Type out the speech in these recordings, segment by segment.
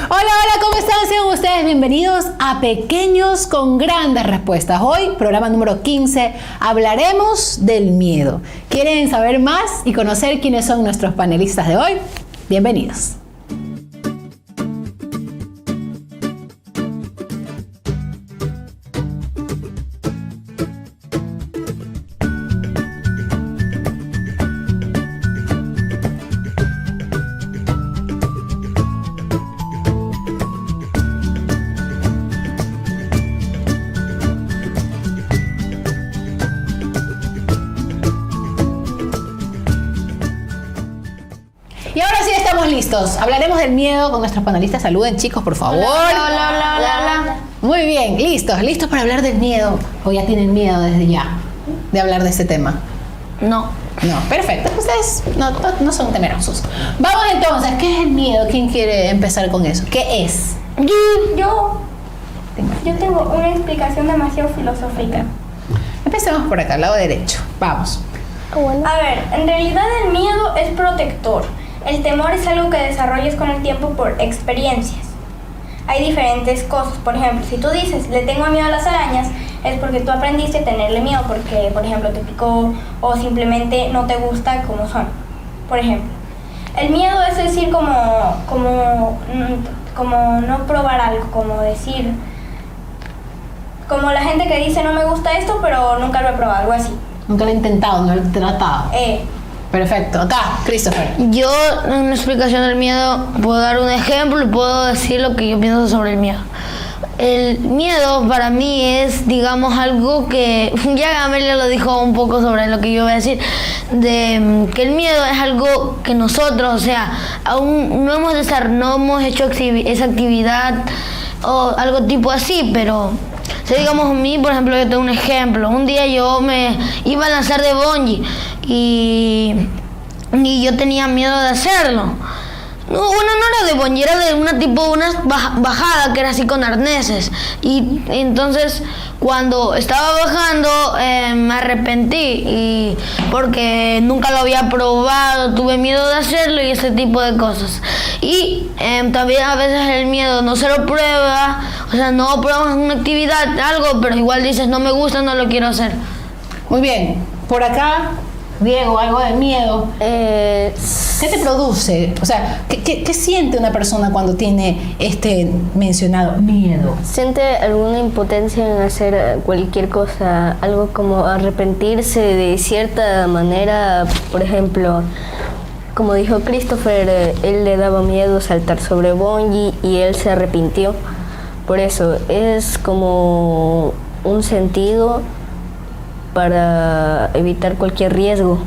Hola, hola, ¿cómo están? Sean ustedes bienvenidos a Pequeños con Grandes Respuestas. Hoy, programa número 15, hablaremos del miedo. ¿Quieren saber más y conocer quiénes son nuestros panelistas de hoy? Bienvenidos. Y ahora sí estamos listos. Hablaremos del miedo con nuestros panelistas. Saluden, chicos, por favor. Hola. Muy bien, listos para hablar del miedo. ¿O ya tienen miedo desde ya de hablar de este tema? No. No, perfecto. Ustedes no son temerosos. Vamos entonces, ¿qué es el miedo? ¿Quién quiere empezar con eso? ¿Qué es? Yo tengo una explicación demasiado filosófica. Empecemos por acá, al lado derecho. Vamos. A ver, en realidad el miedo es protector. El temor es algo que desarrollas con el tiempo por experiencias. Hay diferentes cosas. Por ejemplo, si tú dices, le tengo miedo a las arañas, es porque tú aprendiste a tenerle miedo porque, por ejemplo, te picó o simplemente no te gusta como son. Por ejemplo, el miedo es decir como no probar algo, como decir, como la gente que dice no me gusta esto, pero nunca lo he probado, algo así. Nunca lo he intentado, no lo he tratado. Perfecto. Acá, Christopher. Yo, en una explicación del miedo, puedo dar un ejemplo y puedo decir lo que yo pienso sobre el miedo. El miedo para mí es, digamos, algo que ya Amelia lo dijo un poco sobre lo que yo voy a decir, de que el miedo es algo que nosotros, o sea, aún no hemos hecho esa actividad o algo tipo así, pero digamos a mí, por ejemplo, yo tengo un ejemplo. Un día yo me iba a lanzar de bungee y yo tenía miedo de hacerlo. No era de bungee, era de una bajada que era así con arneses. Y entonces cuando estaba bajando me arrepentí porque nunca lo había probado, tuve miedo de hacerlo y ese tipo de cosas. Y también a veces el miedo no se lo prueba, o sea, no pruebas una actividad, algo, pero igual dices no me gusta, no lo quiero hacer. Muy bien, por acá, Diego, algo de miedo. ¿Qué te produce? O sea, ¿qué siente una persona cuando tiene este mencionado miedo? Siente alguna impotencia en hacer cualquier cosa, algo como arrepentirse de cierta manera. Por ejemplo, como dijo Christopher, él le daba miedo saltar sobre bungee y él se arrepintió. Por eso es como un sentido para evitar cualquier riesgo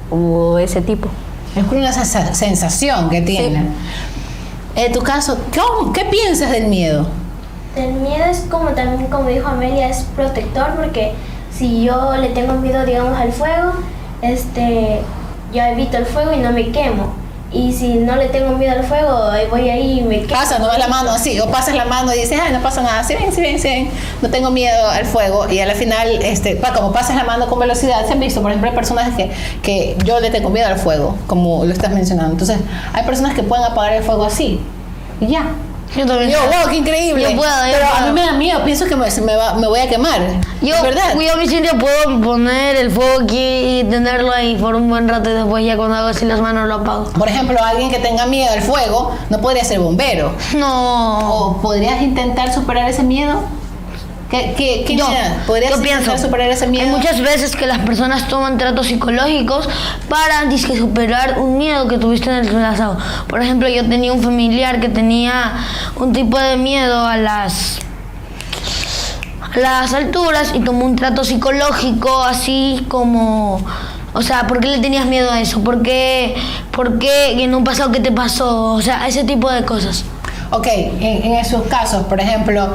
o ese tipo. Es una sensación que tiene. Sí. En tu caso, ¿qué piensas del miedo? El miedo es también como dijo Amelia, es protector, porque si yo le tengo miedo, digamos, al fuego, yo evito el fuego y no me quemo. Y si no le tengo miedo al fuego, voy ahí y me quemo. Pasa, no ves la mano así, o pasas la mano y dices, ay, no pasa nada, sí ven, no tengo miedo al fuego. Y al final, como pasas la mano con velocidad, se han visto, por ejemplo, hay personas que yo le tengo miedo al fuego, como lo estás mencionando. Entonces, hay personas que pueden apagar el fuego así, y ya. Yo también. Wow, qué increíble. Yo puedo. A mí me da miedo, pienso que me voy a quemar. ¿Verdad? Yo a mí siempre puedo poner el fuego aquí y tenerlo ahí por un buen rato y después ya cuando hago así las manos lo apago. Por ejemplo, alguien que tenga miedo al fuego no podría ser bombero. No. ¿O podrías intentar superar ese miedo? ¿Podrías intentar superar ese miedo? Hay muchas veces que las personas toman tratos psicológicos para superar un miedo que tuviste en el pasado. Por ejemplo, yo tenía un familiar que tenía un tipo de miedo a las alturas y tomó un trato psicológico así como... O sea, ¿por qué le tenías miedo a eso? ¿Por qué en un pasado qué te pasó? O sea, ese tipo de cosas. Ok, en esos casos, por ejemplo,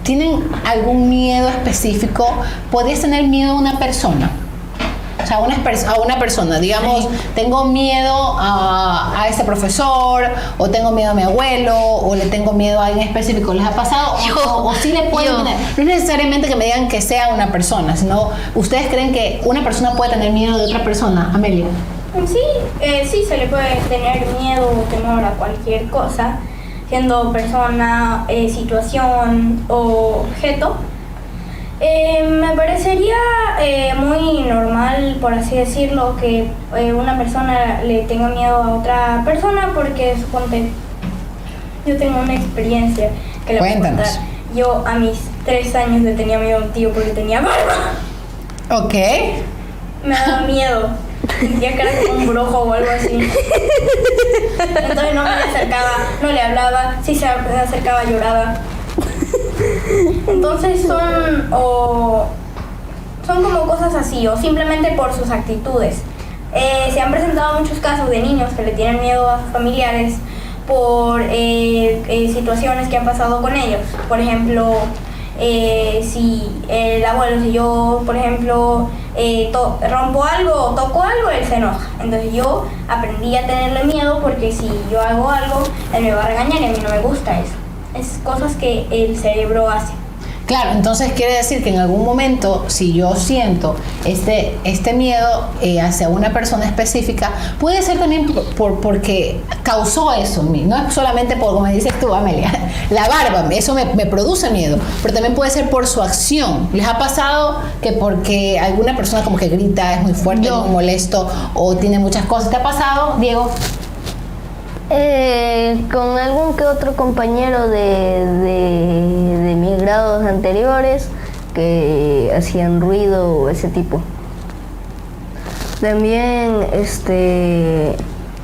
¿tienen algún miedo específico? ¿Podrías tener miedo a una persona? O sea, a una persona, digamos, tengo miedo a ese profesor, o tengo miedo a mi abuelo, o le tengo miedo a alguien específico. ¿Les ha pasado? O sí le pueden tener. No es necesariamente que me digan que sea una persona, sino ¿ustedes creen que una persona puede tener miedo de otra persona? Amelia. Sí, se le puede tener miedo o temor a cualquier cosa. siendo persona, situación o objeto, me parecería muy normal, por así decirlo, que una persona le tenga miedo a otra persona, porque suponte, yo tengo una experiencia que le voy a Cuéntanos. contar. Yo a mis 3 años le tenía miedo a un tío porque tenía barba. Ok. Me daba miedo. Sentía que era como un brujo o algo así. Entonces no me le acercaba, no le hablaba. Si se acercaba lloraba. Entonces son como cosas así, o simplemente por sus actitudes. Se han presentado muchos casos de niños que le tienen miedo a sus familiares por situaciones que han pasado con ellos. Por ejemplo, si el abuelo, si yo, por ejemplo, rompo algo o toco algo, él se enoja. Entonces yo aprendí a tenerle miedo, porque si yo hago algo, él me va a regañar y a mí no me gusta eso. Es cosas que el cerebro hace. Claro, entonces quiere decir que en algún momento, si yo siento este miedo hacia una persona específica, puede ser también porque causó eso en mí. No es solamente por, como dices tú, Amelia, la barba, eso me produce miedo, pero también puede ser por su acción. ¿Les ha pasado que porque alguna persona como que grita, es muy fuerte, muy molesto o tiene muchas cosas? ¿Te ha pasado, Diego? Con algún que otro compañero de mis grados anteriores que hacían ruido o ese tipo. También,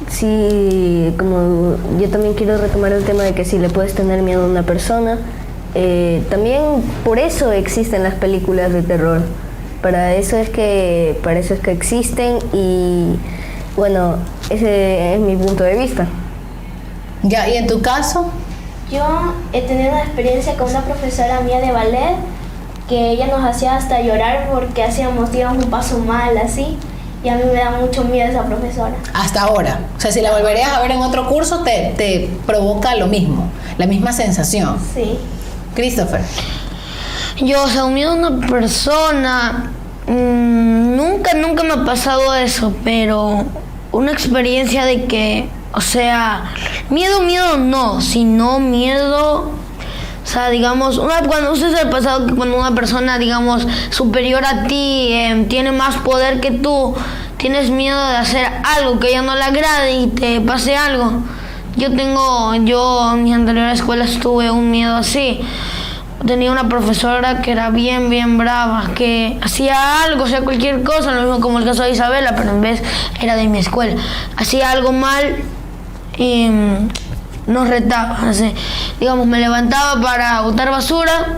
sí, como yo también quiero retomar el tema de que si le puedes tener miedo a una persona, también por eso existen las películas de terror. Para eso es que existen y, bueno, ese es mi punto de vista. Ya, ¿y en tu caso? Yo he tenido una experiencia con una profesora mía de ballet, que ella nos hacía hasta llorar porque hacíamos, digamos, un paso mal, así. Y a mí me da mucho miedo esa profesora. Hasta ahora. O sea, si la volverías a ver en otro curso, te provoca lo mismo, la misma sensación. Sí. Christopher. Yo, o sea, un miedo a una persona, nunca me ha pasado eso, pero una experiencia de que, o sea, miedo no, sino miedo, o sea, digamos, cuando usted se ha pasado que cuando una persona, digamos, superior a ti, tiene más poder que tú, tienes miedo de hacer algo que a ella no le agrade y te pase algo. Yo en mis anteriores escuelas tuve un miedo así. Tenía una profesora que era bien brava, que hacía algo, o sea, cualquier cosa, lo mismo como el caso de Isabela, pero en vez era de mi escuela. Hacía algo mal y nos retaba, así. Digamos, me levantaba para botar basura,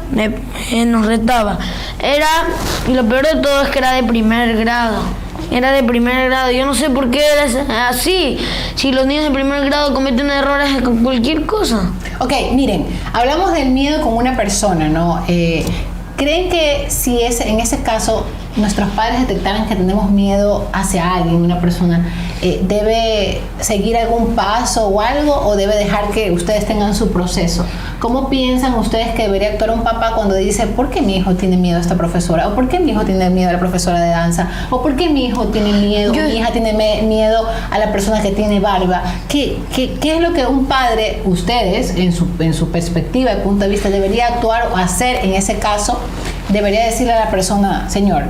nos retaba. Y lo peor de todo es que era de primer grado. Yo no sé por qué era así. Si los niños de primer grado cometen errores con cualquier cosa. Ok, miren, hablamos del miedo con una persona, ¿no? ¿Creen que si en ese caso nuestros padres detectaran que tenemos miedo hacia alguien, una persona, debe seguir algún paso o algo, o debe dejar que ustedes tengan su proceso? ¿Cómo piensan ustedes que debería actuar un papá cuando dice, ¿por qué mi hijo tiene miedo a esta profesora? ¿O por qué mi hijo tiene miedo a la profesora de danza? ¿O por qué mi hijo tiene miedo, mi hija tiene miedo a la persona que tiene barba? ¿Qué es lo que un padre, ustedes, en su perspectiva y punto de vista, debería actuar o hacer en ese caso? Debería decirle a la persona, señor,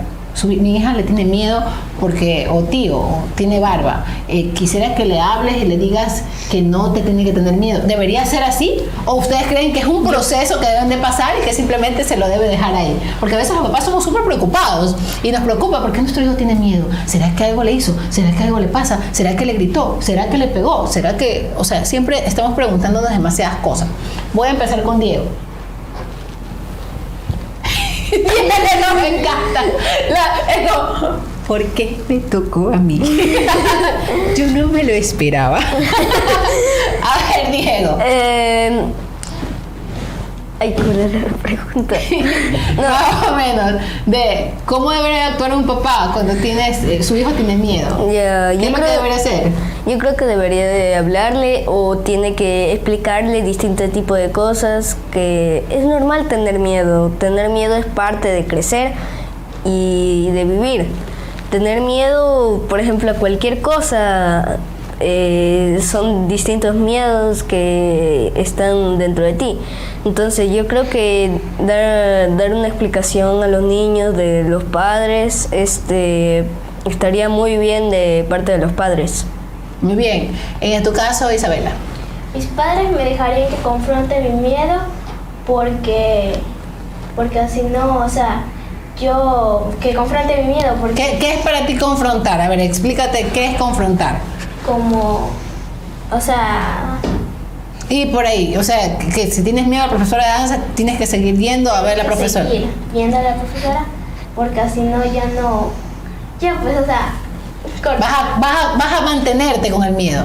mi hija le tiene miedo porque, o tío, o tiene barba. Quisiera que le hables y le digas que no te tiene que tener miedo. ¿Debería ser así? ¿O ustedes creen que es un proceso que deben de pasar y que simplemente se lo debe dejar ahí? Porque a veces los papás somos súper preocupados y nos preocupa porque nuestro hijo tiene miedo. ¿Será que algo le hizo? ¿Será que algo le pasa? ¿Será que le gritó? ¿Será que le pegó? ¿Será que...? O sea, siempre estamos preguntándonos demasiadas cosas. Voy a empezar con Diego. No, me encanta. Es como, ¿por qué me tocó a mí? Yo no me lo esperaba. A ver, Diego. Hay que volver a la pregunta. Más o menos. De cómo debería actuar un papá cuando su hijo tiene miedo. ¿Qué es lo que debería hacer? Yo creo que debería de hablarle o tiene que explicarle distintos tipos de cosas, que es normal tener miedo. Tener miedo es parte de crecer y de vivir. Tener miedo, por ejemplo, a cualquier cosa, son distintos miedos que están dentro de ti. Entonces yo creo que dar una explicación a los niños de los padres estaría muy bien de parte de los padres. Muy bien. En tu caso, Isabela. Mis padres me dejarían que confronte mi miedo porque así no, o sea, yo que confronte mi miedo porque ¿Qué es para ti confrontar? A ver, explícate qué es confrontar. como, o sea, Y por ahí, o sea, que si tienes miedo a la profesora de danza, tienes que seguir yendo a ver a la profesora. seguir viendo a la profesora porque así no, ya pues, o sea, corta. Vas a mantenerte con el miedo.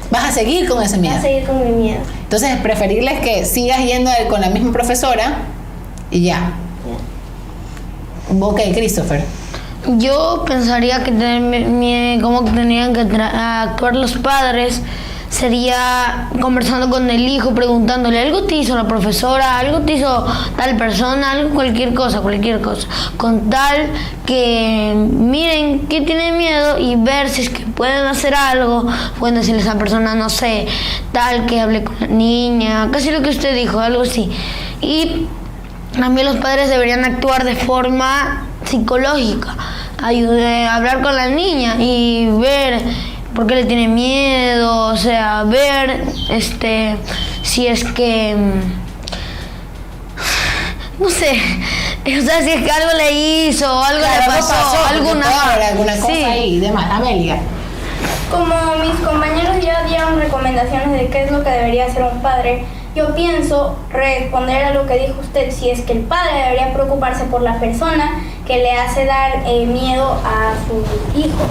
Vas a seguir con ese Voy miedo. a seguir con mi miedo. Entonces, preferible que sigas yendo con la misma profesora y ya. Ok, Christopher. Yo pensaría que cómo tenían que actuar los padres sería conversando con el hijo, preguntándole, ¿algo te hizo la profesora? ¿Algo te hizo tal persona? Algo, cualquier cosa. Con tal que miren que tiene miedo y ver si es que pueden hacer algo. Pueden decirle a esa persona, no sé, tal que hable con la niña, casi lo que usted dijo, algo así. Y también los padres deberían actuar de forma psicológica, hablar con la niña y ver por qué le tiene miedo, o sea, ver si es que no sé, o sea, si es que algo le hizo, algo le pasó, alguna cosa sí. ahí y demás. Amelia. Como mis compañeros ya dieron recomendaciones de qué es lo que debería hacer un padre, yo pienso responder a lo que dijo usted, si es que el padre debería preocuparse por la persona que le hace dar miedo a su hijo.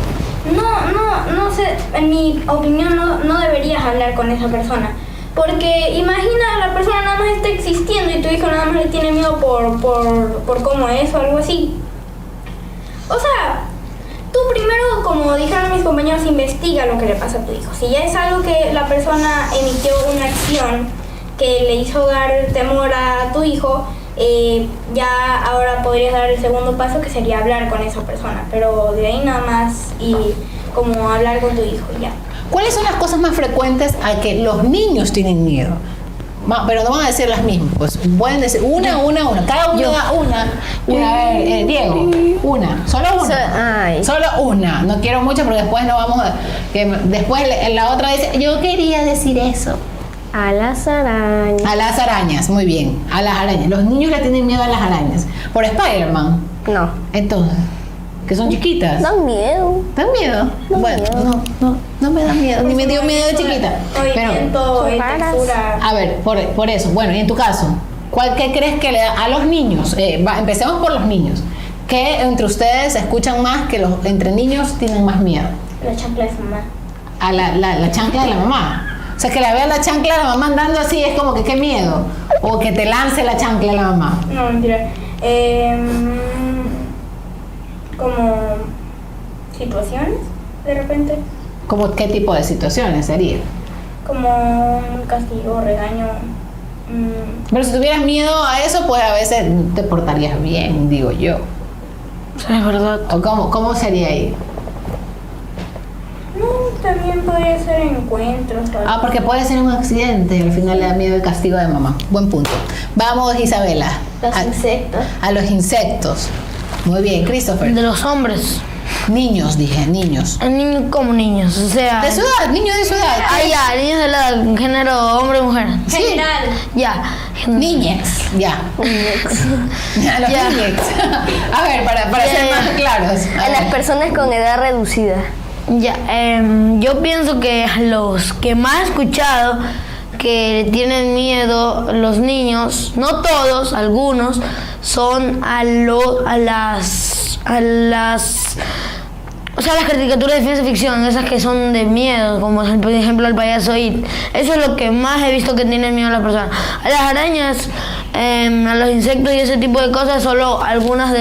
No sé, en mi opinión no deberías hablar con esa persona. Porque imagina, la persona nada más está existiendo y tu hijo nada más le tiene miedo por cómo es o algo así. O sea, tú primero, como dijeron mis compañeros, investiga lo que le pasa a tu hijo. Si ya es algo que la persona emitió una acción que le hizo dar temor a tu hijo, ya ahora podrías dar el segundo paso, que sería hablar con esa persona. Pero de ahí nada más y como hablar con tu hijo, ya. ¿Cuáles son las cosas más frecuentes a que los niños tienen miedo? Pero no van a decir las mismas, pues pueden decir una. Cada uno da una. A ver, Diego, solo una. Solo una. No quiero mucho porque después no vamos a... después la otra dice, yo quería decir eso. A las arañas. A las arañas, muy bien. A las arañas. Los niños le tienen miedo a las arañas. Por Spider-Man. No. Entonces, que son chiquitas. Dan miedo. ¿Dan miedo? Bueno, no me da miedo. Ni me dio miedo de chiquita. Movimiento y textura. A ver, por eso. Bueno, y en tu caso, ¿qué crees que le da a los niños? Empecemos por los niños. ¿Qué entre ustedes escuchan más que entre niños tienen más miedo? La chancla de su mamá. A la chancla de la mamá. O sea, que la vean la chancla de la mamá andando así es como que qué miedo. O que te lance la chancla de la mamá. No, mentira. Como situaciones, de repente. ¿Cómo qué tipo de situaciones sería? Como un castigo, regaño. Pero si tuvieras miedo a eso, pues a veces te portarías bien, digo yo. Es verdad. ¿O cómo sería ahí? No, también podría ser encuentros. Porque puede ser un accidente y al final le da miedo el castigo de mamá. Buen punto. Vamos, Isabela. Los insectos. A los insectos. Muy bien, Christopher. De los hombres. Niños, dije, niños. Niños como niños, o sea. De su edad, niños de su edad. Ya, niños de la género hombre mujer. Sí. General. Ya. Niñex, ya. A los Ya. niñex. A ver, para Ya, ser ya. más claros. A las personas con edad reducida. Ya, yo pienso que los que más he escuchado que tienen miedo los niños, no todos, algunos, son a las o sea, las caricaturas de ciencia ficción, esas que son de miedo, como por ejemplo el payaso It. Eso es lo que más he visto que tienen miedo las personas. A las arañas, a los insectos y ese tipo de cosas, solo algunos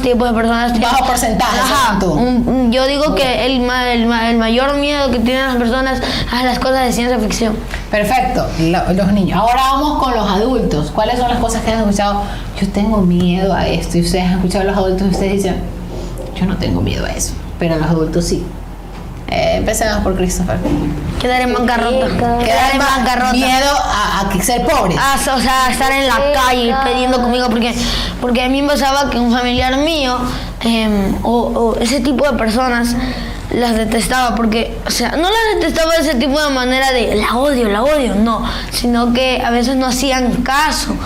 tipos de personas tienen. Bajo porcentaje, Ajá, según tú. yo digo que el mayor miedo que tienen las personas a las cosas de ciencia ficción. Perfecto, los niños. Ahora vamos con los adultos. ¿Cuáles son las cosas que han escuchado? Yo tengo miedo a esto. Y ustedes han escuchado a los adultos y ustedes dicen, yo no tengo miedo a eso. Pero los adultos sí. Empecemos por Christopher. Quedar en bancarrota. Quedar en bancarrota. Miedo a ser pobre. O sea, estar en la calle pidiendo comida, porque a mí me pasaba que un familiar mío o ese tipo de personas las detestaba, porque, o sea, no las detestaba de ese tipo de manera de la odio, no, sino que a veces no hacían caso.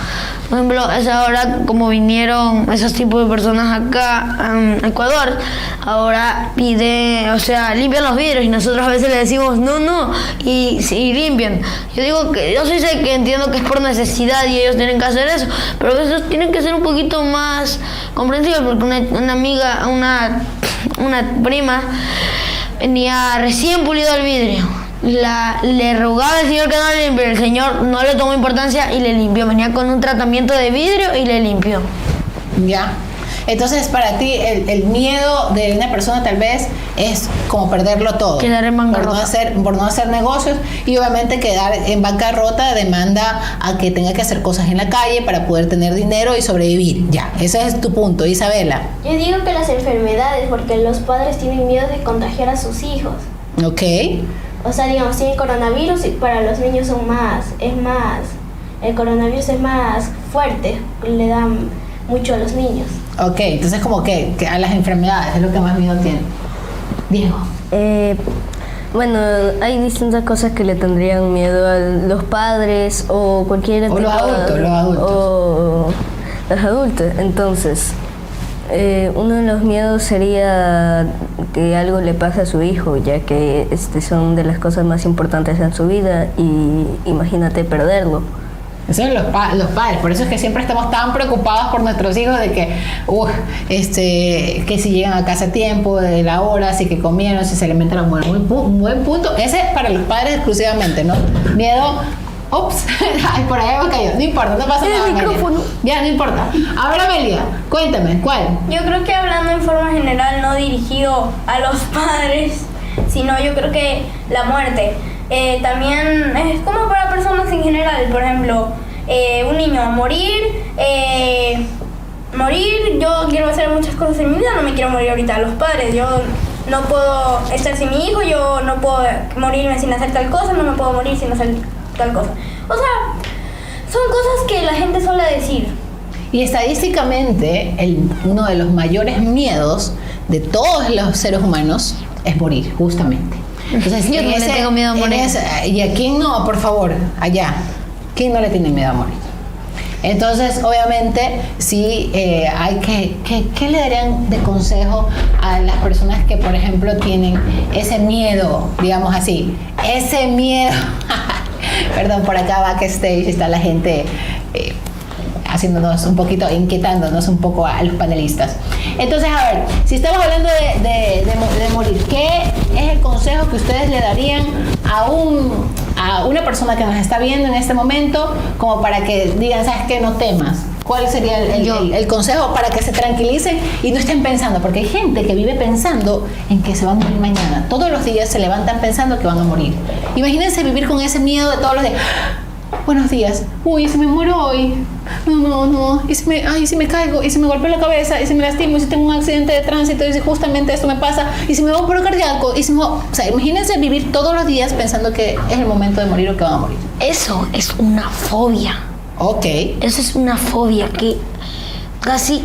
Por ejemplo, es ahora como vinieron esos tipos de personas acá en Ecuador, ahora limpian los vidrios y nosotros a veces le decimos no, y limpian. Yo digo que yo sí sé que entiendo que es por necesidad y ellos tienen que hacer eso, pero a veces tienen que ser un poquito más comprensivos, porque una amiga, una prima venía recién pulido el vidrio. Le rogaba al señor que no le limpió, el señor no le tomó importancia y le limpió. Venía con un tratamiento de vidrio y le limpió. Ya. Entonces, para ti, el miedo de una persona tal vez es como perderlo todo. Quedar en bancarrota. Por no hacer negocios, y obviamente quedar en bancarrota demanda a que tenga que hacer cosas en la calle para poder tener dinero y sobrevivir. Ya, ese es tu punto, Isabela. Yo digo que las enfermedades, porque los padres tienen miedo de contagiar a sus hijos. Ok. O sea, digamos, tiene coronavirus y para los niños el coronavirus es más fuerte, le dan mucho a los niños. Ok, entonces como que a las enfermedades es lo que más miedo tiene. Diego. Bueno, hay distintas cosas que le tendrían miedo a los padres o cualquier O los adultos. O los adultos. Entonces, uno de los miedos sería que algo le pase a su hijo, ya que son de las cosas más importantes en su vida y imagínate perderlo. Eso es los padres, por eso es que siempre estamos tan preocupados por nuestros hijos de que, que si llegan a casa a tiempo, de la hora, si que comieron, si se alimentan, un buen punto. Ese es para los padres exclusivamente, ¿no? Miedo. Ups, ay, por ahí me cayó. No importa, no pasa nada. micrófono. Ya, no importa. Ahora, Amelia, cuéntame, ¿cuál? Yo creo que hablando en forma general, no dirigido a los padres, sino yo creo que la muerte. También es como para personas en general, por ejemplo, un niño morir, yo quiero hacer muchas cosas en mi vida, no me quiero morir ahorita. Los padres, yo no puedo estar sin mi hijo, yo no puedo morirme sin hacer tal cosa, no me puedo morir sin hacer tal cosa. O sea, son cosas que la gente suele decir. Y estadísticamente, uno de los mayores miedos de todos los seres humanos es morir, justamente. Entonces, yo no le tengo miedo a morir. ¿Y a quién no, por favor? Allá. ¿Quién no le tiene miedo a morir? Entonces, obviamente, sí, hay ¿qué le darían de consejo a las personas que, por ejemplo, tienen ese miedo, digamos así, ese miedo? Perdón, por acá backstage está la gente haciéndonos un poquito, inquietándonos un poco a los panelistas. Entonces, a ver, si estamos hablando de morir, ¿qué es el consejo que ustedes le darían a una persona que nos está viendo en este momento, como para que digan, ¿sabes qué? No temas. ¿Cuál sería el consejo para que se tranquilicen y no estén pensando? Porque hay gente que vive pensando en que se van a morir mañana. Todos los días se levantan pensando que van a morir. Imagínense vivir con ese miedo de todos los días. Buenos días. Uy, ¿y si me muero hoy? No. ¿Y si me caigo? ¿Y si me golpeo la cabeza? ¿Y si me lastimo? ¿Y si tengo un accidente de tránsito? ¿Y si justamente esto me pasa? ¿Y si me da un paro cardíaco? O sea, imagínense vivir todos los días pensando que es el momento de morir o que van a morir. Eso es una fobia. Ok. Eso es una fobia que casi,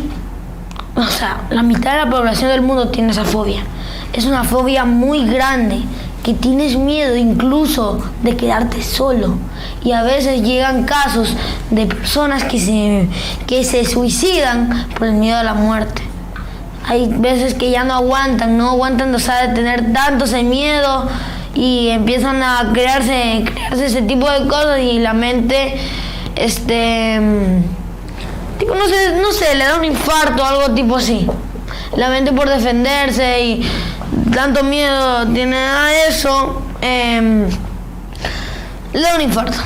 o sea, la mitad de la población del mundo tiene esa fobia. Es una fobia muy grande, que tienes miedo incluso de quedarte solo. Y a veces llegan casos de personas que se suicidan por el miedo a la muerte. Hay veces que ya no aguantan, o sea, de tener tanto ese miedo y empiezan a crearse ese tipo de cosas y la mente, tipo, no sé, le da un infarto o algo tipo así. La mente por defenderse y tanto miedo tiene a eso, le da un infarto.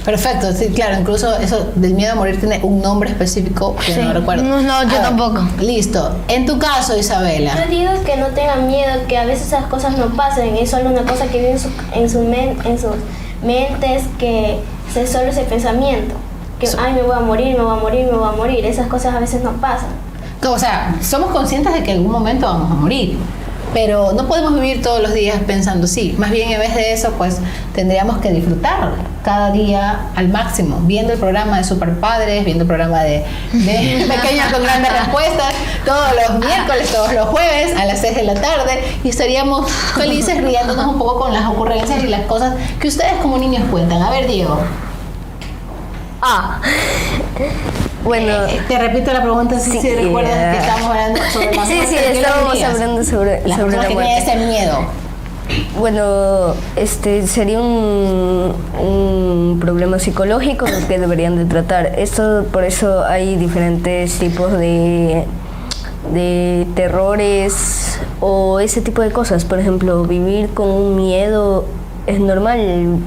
Perfecto, sí, claro, incluso eso del miedo a morir tiene un nombre específico que Sí. no recuerdo. No, yo tampoco. Listo. En tu caso, Isabela. Yo digo que no tengan miedo, que a veces esas cosas no pasen, es solo una cosa que vive en sus mentes, que es solo ese pensamiento, que ay, me voy a morir, esas cosas a veces no pasan. O sea, somos conscientes de que en algún momento vamos a morir, pero no podemos vivir todos los días pensando sí. Más bien, en vez de eso, pues tendríamos que disfrutar cada día al máximo, viendo el programa de Super Padres, viendo el programa de Pequeñas con Grandes Respuestas, todos los miércoles, todos los jueves a las 6 de la tarde, y estaríamos felices riéndonos un poco con las ocurrencias y las cosas que ustedes como niños cuentan. A ver, Diego. Bueno, Te repito la pregunta, si recuerdas que estábamos hablando sobre las sí, cosas que estábamos dirías. hablando sobre Las sobre personas la que muerte. tienen ese miedo. Bueno, sería un problema psicológico que deberían de tratar. Por eso hay diferentes tipos de terrores o ese tipo de cosas. Por ejemplo, vivir con un miedo es normal,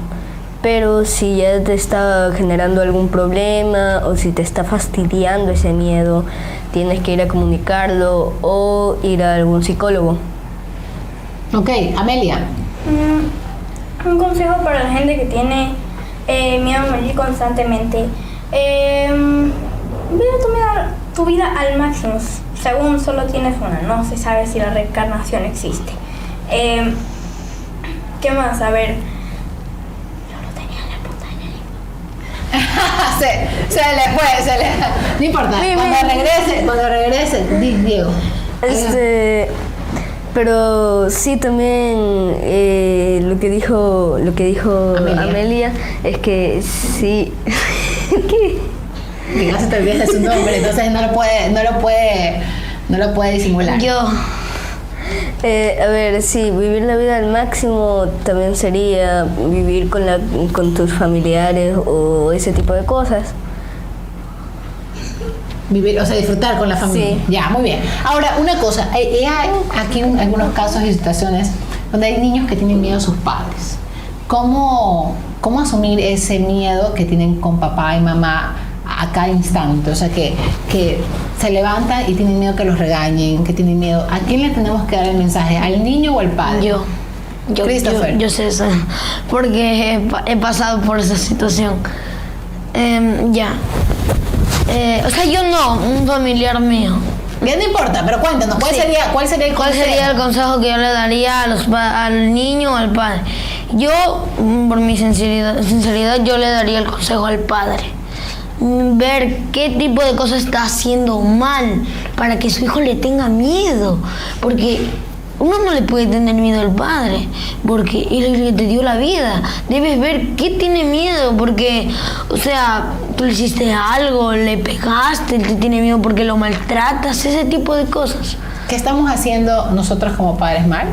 pero si ya te está generando algún problema o si te está fastidiando ese miedo, tienes que ir a comunicarlo o ir a algún psicólogo. Ok, Amelia. Un consejo para la gente que tiene miedo a morir constantemente. Vive tu vida al máximo. Según solo tienes una, no se sabe si la reencarnación existe. ¿Qué más? A ver. Yo lo tenía en la punta de la lengua. se le fue. No importa. Cuando regrese, Diego. Pero sí, también lo que dijo Amelia es que sí. ¿Qué? Que no se te olvide su nombre, entonces no lo puede disimular. Yo. A ver, sí, vivir la vida al máximo también sería vivir con tus familiares o ese tipo de cosas. Vivir, o sea, disfrutar con la familia. Sí. Ya, muy bien. Ahora, una cosa, hay aquí algunos casos y situaciones donde hay niños que tienen miedo a sus padres. ¿Cómo asumir ese miedo que tienen con papá y mamá a cada instante? O sea, que se levantan y tienen miedo que los regañen, que tienen miedo. ¿A quién le tenemos que dar el mensaje? ¿Al niño o al padre? Yo Christopher. sé eso, porque he pasado por esa situación. O sea, yo no, un familiar mío. Bien, no importa, pero cuéntanos, ¿cuál sería el consejo? ¿Cuál sería el consejo que yo le daría al niño o al padre? Yo, por mi sinceridad, yo le daría el consejo al padre. Ver qué tipo de cosas está haciendo mal para que su hijo le tenga miedo. Porque uno no le puede tener miedo al padre, porque él es el que te dio la vida. Debes ver qué tiene miedo, porque, o sea, tú le hiciste algo, le pegaste, te tiene miedo porque lo maltratas, ese tipo de cosas. ¿Qué estamos haciendo nosotros como padres mal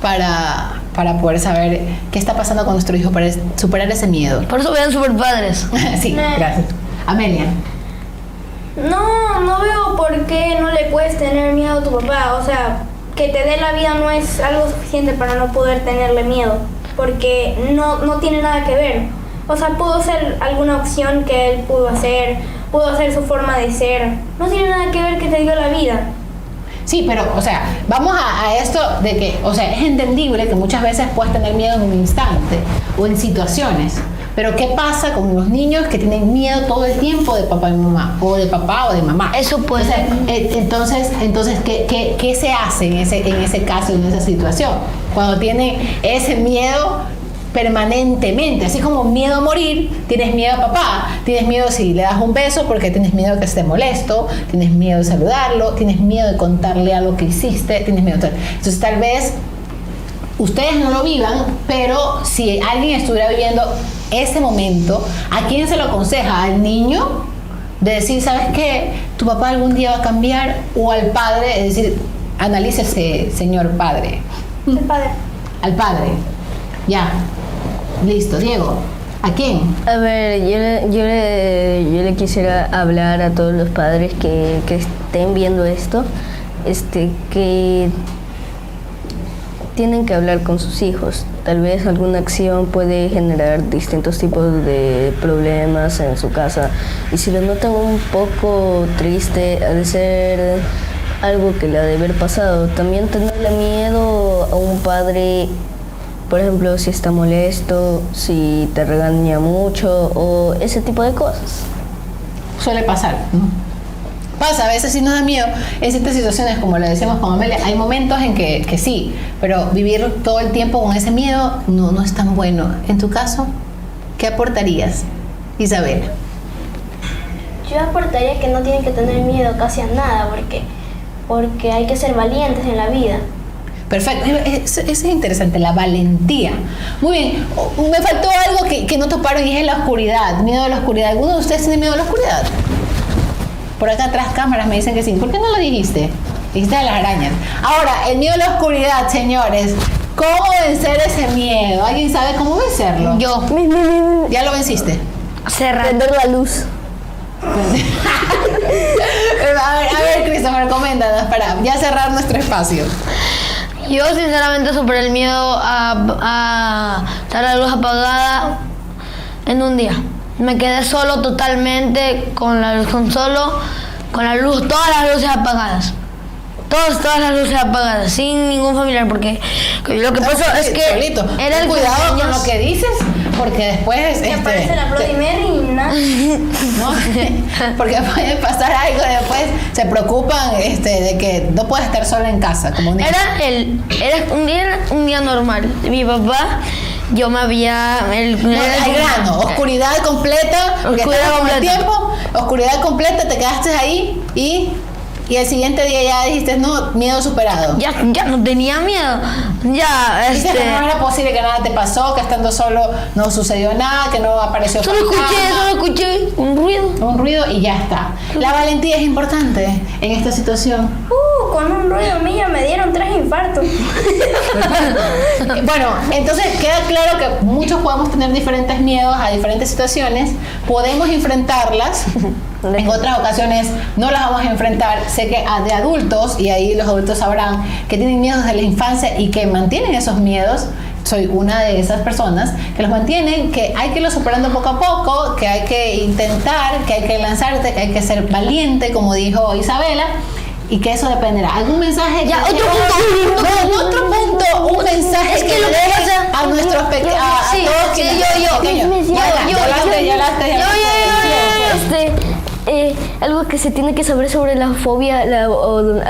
para poder saber qué está pasando con nuestro hijo, para superar ese miedo? Por eso vean Super Padres. Sí, gracias. Amelia. No veo por qué no le puedes tener miedo a tu papá. O sea, que te dé la vida no es algo suficiente para no poder tenerle miedo, porque no tiene nada que ver. O sea, pudo ser alguna opción que él pudo hacer su forma de ser. No tiene nada que ver que te dio la vida. Sí, pero, o sea, vamos a esto de que, o sea, es entendible que muchas veces puedes tener miedo en un instante o en situaciones. Pero ¿qué pasa con los niños que tienen miedo todo el tiempo de papá y mamá? O de papá o de mamá. Eso puede O sea, entonces ¿qué se hace en ese caso, en esa situación? Cuando tienen ese miedo permanentemente, así como miedo a morir, tienes miedo a papá, tienes miedo si le das un beso porque tienes miedo que esté molesto, tienes miedo de saludarlo, tienes miedo de contarle algo que hiciste, tienes miedo. Entonces tal vez ustedes no lo vivan, pero si alguien estuviera viviendo ese momento, ¿a quién se lo aconseja? ¿Al niño? De decir, ¿sabes qué? Tu papá algún día va a cambiar, o al padre, es decir, analícese, señor padre. El padre. Al padre. Ya. Listo. Diego, ¿a quién? A ver, yo le quisiera hablar a todos los padres que estén viendo esto, que tienen que hablar con sus hijos. Tal vez alguna acción puede generar distintos tipos de problemas en su casa, y si lo notan un poco triste, ha de ser algo que le ha de haber pasado. También tenerle miedo a un padre, por ejemplo, si está molesto, si te regaña mucho o ese tipo de cosas. Suele pasar, ¿no? pasa, a veces sí nos da miedo en ciertas situaciones, como le decimos con Amelia, hay momentos en que sí, pero vivir todo el tiempo con ese miedo no es tan bueno. En tu caso, ¿qué aportarías, Isabela? Yo aportaría que no tienen que tener miedo casi a nada, porque hay que ser valientes en la vida. Perfecto, eso es interesante, la valentía. Muy bien, me faltó algo que no toparon y es la oscuridad, miedo a la oscuridad. ¿Alguno de ustedes tiene miedo a la oscuridad? Por acá atrás cámaras me dicen que sí. ¿Por qué no lo dijiste? Dijiste a las arañas. Ahora, el miedo a la oscuridad, señores. ¿Cómo vencer ese miedo? ¿Alguien sabe cómo vencerlo? Yo. ¿Ya lo venciste? Cerrar. Prender la luz. A ver, Christopher, coméntanos para ya cerrar nuestro espacio. Yo sinceramente superé el miedo a estar la luz apagada en un día. Me quedé solo totalmente con la luz, todas las luces apagadas. Todas las luces apagadas, sin ningún familiar, porque lo que pasó es que Solito. era el Cuidado con cumpleaños. lo que dices, porque después Que aparece la Bloody Mary y nada. ¿no? Porque puede pasar algo, después se preocupan de que no puedes estar sola en casa, como un niño. Era un día normal. Mi papá, yo me había... Al grano, oscuridad completa, porque Oscuridad estabas con el completa. tiempo, oscuridad completa, te quedaste ahí y el siguiente día ya dijiste, no, miedo superado. Ya no tenía miedo. Ya, Dices que no era posible, que nada te pasó, que estando solo no sucedió nada, que no apareció Solo escuché un ruido. un ruido y ya está. La valentía es importante en esta situación. Con un ruido mío me dieron 3 infartos. Bueno, entonces queda claro que muchos podemos tener diferentes miedos a diferentes situaciones, podemos enfrentarlas, en otras ocasiones no las vamos a enfrentar. Sé que de adultos, y ahí los adultos sabrán que tienen miedos desde la infancia y que mantienen esos miedos. Soy una de esas personas que los mantienen, que hay que irlos superando poco a poco, que hay que intentar, que hay que lanzarte, que hay que ser valiente, como dijo Isabela, y que eso dependerá. ¿Algún mensaje? Ya, otro punto. No, otro punto, un mensaje Es que lo que le pasa- des a nuestros pequeños, a Sí, todos sí, quienes yo. pequeños. Algo que se tiene que saber sobre la fobia a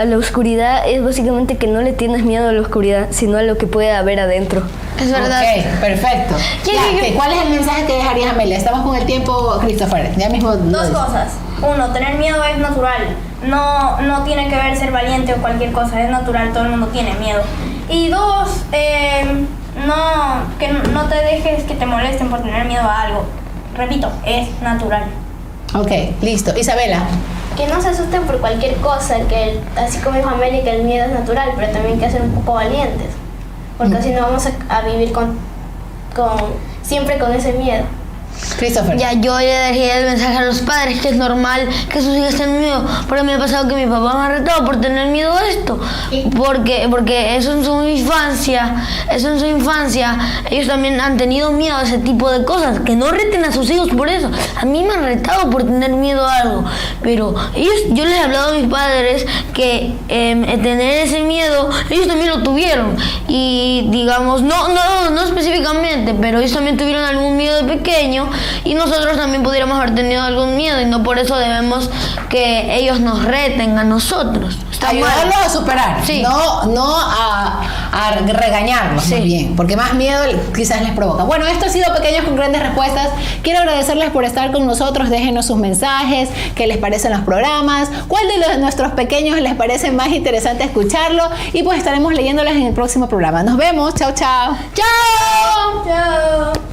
la oscuridad es básicamente que no le tienes miedo a la oscuridad, sino a lo que puede haber adentro. Es verdad. Ok, perfecto. ¿Cuál es el mensaje que dejarías, Amelia? Estamos con el tiempo, Christopher. Ya mismo. Dos cosas. Uno, tener miedo es natural. No tiene que ver ser valiente o cualquier cosa. Es natural, todo el mundo tiene miedo. Y dos, que no te dejes que te molesten por tener miedo a algo. Repito, es natural. Ok, listo. Isabela. Que no se asusten por cualquier cosa, que así como dijo Amelia, que el miedo es natural, pero también hay que ser un poco valientes, porque así no vamos a vivir siempre con ese miedo. Christopher. Ya yo le dejé el mensaje a los padres que es normal que sus hijos tengan miedo, porque me ha pasado que mi papá me ha retado por tener miedo a esto, porque eso en su infancia, ellos también han tenido miedo a ese tipo de cosas, que no reten a sus hijos por eso. A mí me han retado por tener miedo a algo, pero yo les he hablado a mis padres que tener ese miedo, ellos también lo tuvieron, y digamos, no específicamente, pero ellos también tuvieron algún miedo de pequeño, y nosotros también pudiéramos haber tenido algún miedo, y no por eso debemos que ellos nos reten a nosotros. Está mal. Ayudarlos a superar, Sí. no a regañarlos, Sí. más bien, porque más miedo quizás les provoca. Bueno, esto ha sido Pequeños con Grandes Respuestas. Quiero agradecerles por estar con nosotros. Déjenos sus mensajes, qué les parecen los programas, cuál de nuestros pequeños les parece más interesante escucharlo, y pues estaremos leyéndoles en el próximo programa. Nos vemos, chao, chao. ¡Chao! Chao.